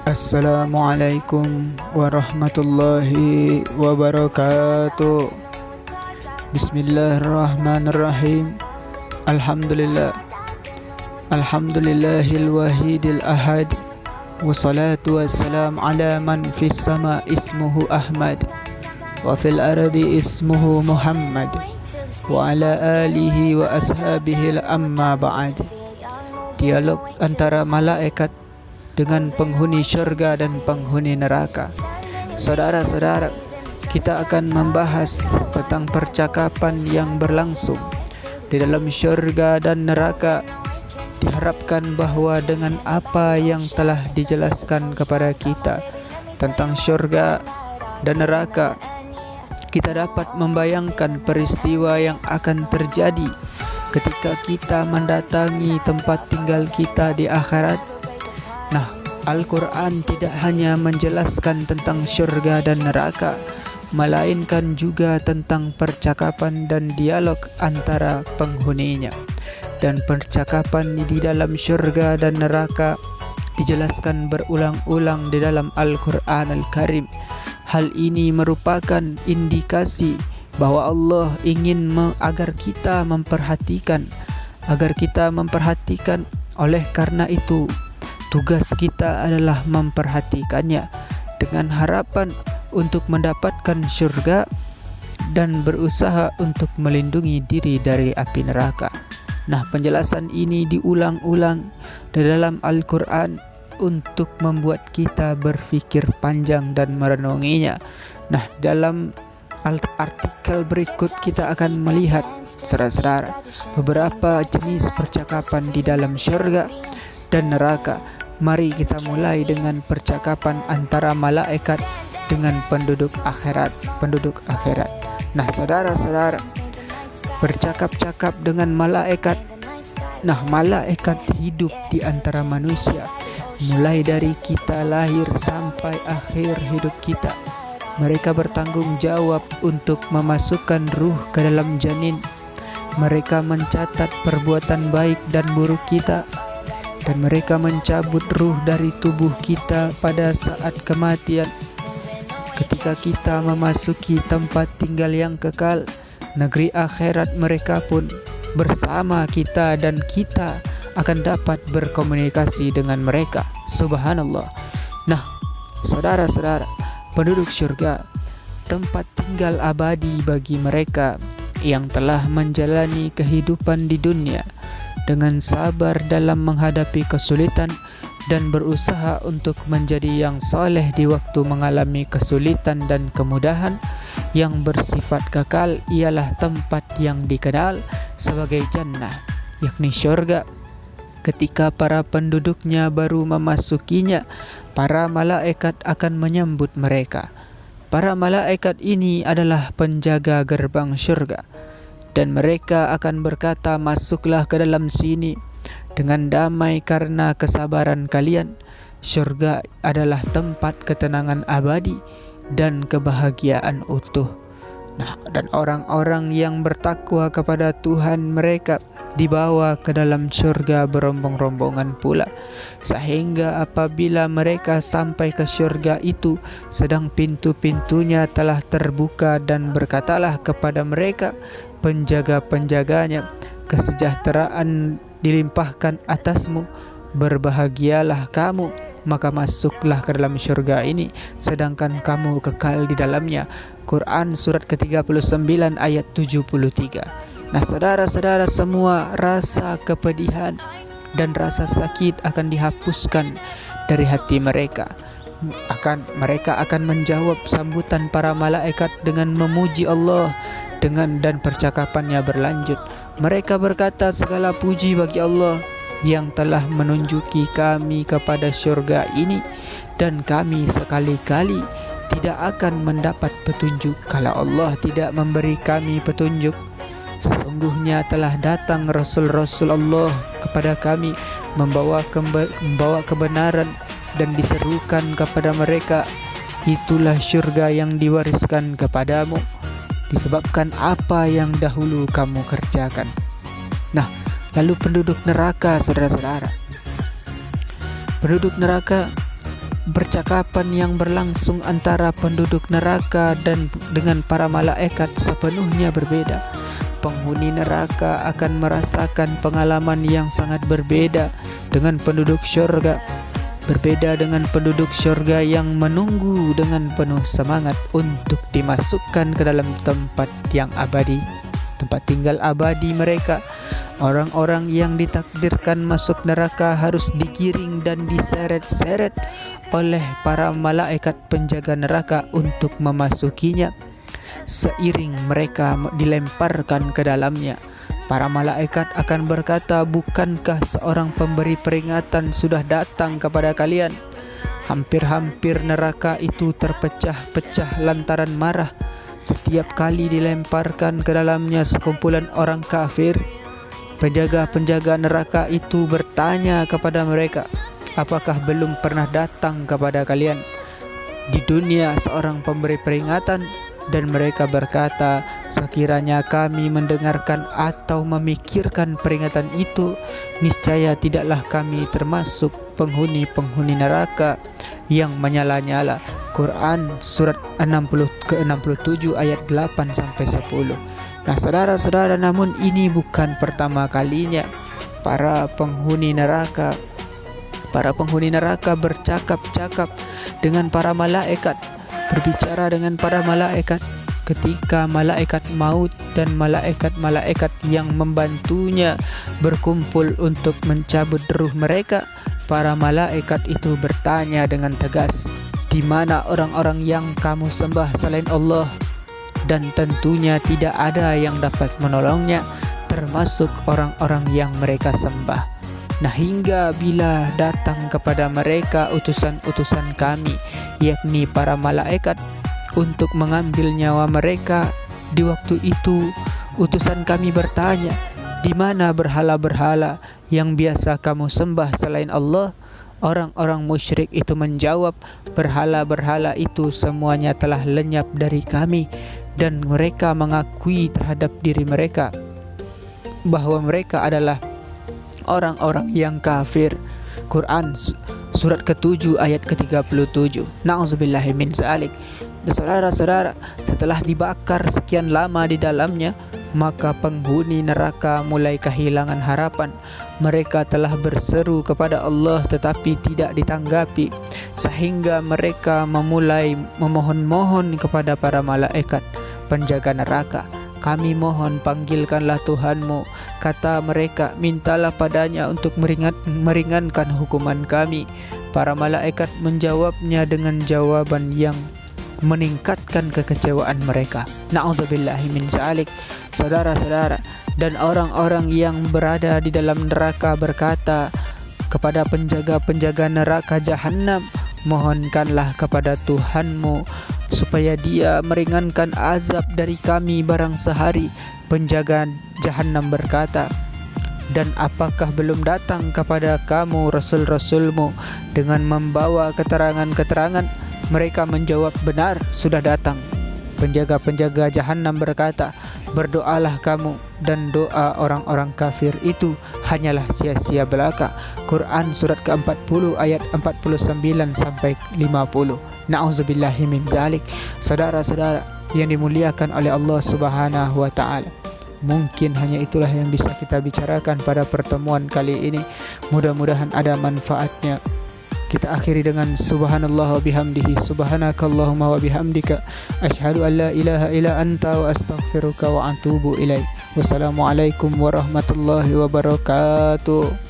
Assalamualaikum warahmatullahi wabarakatuh. Bismillahirrahmanirrahim. Alhamdulillah. Alhamdulillahil wahidil ahad. Wassalatu wassalam ala man fis sama ismuhu Ahmad wa fil ardi ismuhu Muhammad wa ala alihi wa ashabihi amma ba'd. Dialog antara malaikat dengan penghuni syurga dan penghuni neraka. Saudara-saudara, kita akan membahas tentang percakapan yang berlangsung di dalam syurga dan neraka. Diharapkan bahwa dengan apa yang telah dijelaskan kepada kita tentang syurga dan neraka, kita dapat membayangkan peristiwa yang akan terjadi ketika kita mendatangi tempat tinggal kita di akhirat. Nah, Al-Quran tidak hanya menjelaskan tentang syurga dan neraka, melainkan juga tentang percakapan dan dialog antara penghuninya. Dan percakapan di dalam syurga dan neraka dijelaskan berulang-ulang di dalam Al-Quran Al-Karim. Hal ini merupakan indikasi bahwa Allah ingin agar kita memperhatikan. Oleh karena itu, tugas kita adalah memperhatikannya dengan harapan untuk mendapatkan syurga dan berusaha untuk melindungi diri dari api neraka. Nah, penjelasan ini diulang-ulang di dalam Al-Quran untuk membuat kita berpikir panjang dan merenunginya. Nah, dalam artikel berikut kita akan melihat, saudara-saudara, beberapa jenis percakapan di dalam syurga dan neraka. Mari kita mulai dengan percakapan antara malaikat dengan penduduk akhirat. Nah, saudara-saudara, bercakap-cakap dengan malaikat. Nah, malaikat hidup di antara manusia mulai dari kita lahir sampai akhir hidup kita. Mereka bertanggung jawab untuk memasukkan ruh ke dalam janin. Mereka mencatat perbuatan baik dan buruk kita, dan mereka mencabut ruh dari tubuh kita pada saat kematian. Ketika kita memasuki tempat tinggal yang kekal, negeri akhirat, mereka pun bersama kita dan kita akan dapat berkomunikasi dengan mereka. Subhanallah. Nah, saudara-saudara, penduduk syurga, tempat tinggal abadi bagi mereka yang telah menjalani kehidupan di dunia dengan sabar dalam menghadapi kesulitan dan berusaha untuk menjadi yang soleh di waktu mengalami kesulitan dan kemudahan. Yang bersifat kekal ialah tempat yang dikenal sebagai jannah, yakni syurga. Ketika para penduduknya baru memasukinya, para malaikat akan menyambut mereka. Para malaikat ini adalah penjaga gerbang syurga, dan mereka akan berkata, "Masuklah ke dalam sini dengan damai karena kesabaran kalian. Syurga adalah tempat ketenangan abadi dan kebahagiaan utuh." Nah, dan orang-orang yang bertakwa kepada Tuhan mereka dibawa ke dalam syurga berombong-rombongan pula, sehingga apabila mereka sampai ke syurga itu, sedang pintu-pintunya telah terbuka, dan berkatalah kepada mereka penjaga-penjaganya, "Kesejahteraan dilimpahkan atasmu, berbahagialah kamu, maka masuklah ke dalam syurga ini, sedangkan kamu kekal di dalamnya." Quran surat ke-39 ayat 73. Nah, saudara-saudara semua, rasa kepedihan dan rasa sakit akan dihapuskan dari hati mereka. Mereka akan menjawab sambutan para malaikat dengan memuji Allah, dan percakapannya berlanjut. Mereka berkata, "Segala puji bagi Allah yang telah menunjuki kami kepada syurga ini, dan kami sekali-kali tidak akan mendapat petunjuk kalau Allah tidak memberi kami petunjuk. Sesungguhnya telah datang Rasul-Rasul Allah kepada kami, membawa kebenaran, dan diserukan kepada mereka, itulah syurga yang diwariskan kepadamu, disebabkan apa yang dahulu kamu kerjakan." Nah, lalu penduduk neraka, saudara-saudara. Penduduk neraka percakapan yang berlangsung antara penduduk neraka dan dengan para malaikat sepenuhnya berbeda. Penghuni neraka akan merasakan pengalaman yang sangat berbeda dengan penduduk syurga. Berbeda dengan penduduk syurga yang menunggu dengan penuh semangat untuk dimasukkan ke dalam tempat yang abadi, tempat tinggal abadi mereka. Orang-orang yang ditakdirkan masuk neraka harus digiring dan diseret-seret oleh para malaikat penjaga neraka untuk memasukinya. Seiring mereka dilemparkan ke dalamnya, para malaikat akan berkata, "Bukankah seorang pemberi peringatan sudah datang kepada kalian?" Hampir-hampir neraka itu terpecah-pecah lantaran marah. Setiap kali dilemparkan ke dalamnya sekumpulan orang kafir, penjaga-penjaga neraka itu bertanya kepada mereka, "Apakah belum pernah datang kepada kalian di dunia seorang pemberi peringatan?" Dan mereka berkata, "Sekiranya kami mendengarkan atau memikirkan peringatan itu, niscaya tidaklah kami termasuk penghuni-penghuni neraka yang menyala-nyala." Quran surat 60 ke-67 ayat 8 sampai 10. Nah, saudara-saudara, namun ini bukan pertama kalinya para penghuni neraka bercakap-cakap dengan para malaikat, berbicara dengan para malaikat ketika malaikat maut dan malaikat-malaikat yang membantunya berkumpul untuk mencabut ruh mereka. Para malaikat itu bertanya dengan tegas, "Di mana orang-orang yang kamu sembah selain Allah?" Dan tentunya tidak ada yang dapat menolongnya, termasuk orang-orang yang mereka sembah. Nah, hingga bila datang kepada mereka utusan-utusan kami, yakni para malaikat, untuk mengambil nyawa mereka, di waktu itu utusan kami bertanya, "Di mana berhala-berhala yang biasa kamu sembah selain Allah?" Orang-orang musyrik itu menjawab, "Berhala-berhala itu semuanya telah lenyap dari kami," dan mereka mengakui terhadap diri mereka bahwa mereka adalah orang-orang yang kafir. Quran surat ke-7 ayat ke-37. Na'udzubillahi min zalik. Saudara-saudara, setelah dibakar sekian lama di dalamnya, maka penghuni neraka mulai kehilangan harapan. Mereka telah berseru kepada Allah tetapi tidak ditanggapi, sehingga mereka memulai memohon-mohon kepada para malaikat penjaga neraka. "Kami mohon, panggilkanlah Tuhanmu." Kata mereka, "Mintalah padanya untuk meringankan hukuman kami." Para malaikat menjawabnya dengan jawaban yang meningkatkan kekecewaan mereka. Na'udzubillahi min zalik. Saudara-saudara, dan orang-orang yang berada di dalam neraka berkata kepada penjaga-penjaga neraka Jahannam, "Mohonkanlah kepada Tuhanmu supaya dia meringankan azab dari kami barang sehari." Penjaga Jahannam berkata, "Dan apakah belum datang kepada kamu Rasul-Rasulmu dengan membawa keterangan-keterangan?" Mereka menjawab, "Benar, sudah datang." Penjaga-penjaga Jahannam berkata, "Berdoalah kamu, dan doa orang-orang kafir itu hanyalah sia-sia belaka." Quran surat ke-40 ayat 49 sampai 50. Na'udzubillahi min zalik. Saudara-saudara yang dimuliakan oleh Allah Subhanahu wa taala, mungkin hanya itulah yang bisa kita bicarakan pada pertemuan kali ini. Mudah-mudahan ada manfaatnya. Kita akhiri dengan subhanallah wa bihamdihi, subhanakallahumma wa bihamdika, asyhadu an la ilaha illa anta wa astaghfiruka wa atubu ilaik. Wassalamualaikum warahmatullahi wabarakatuh.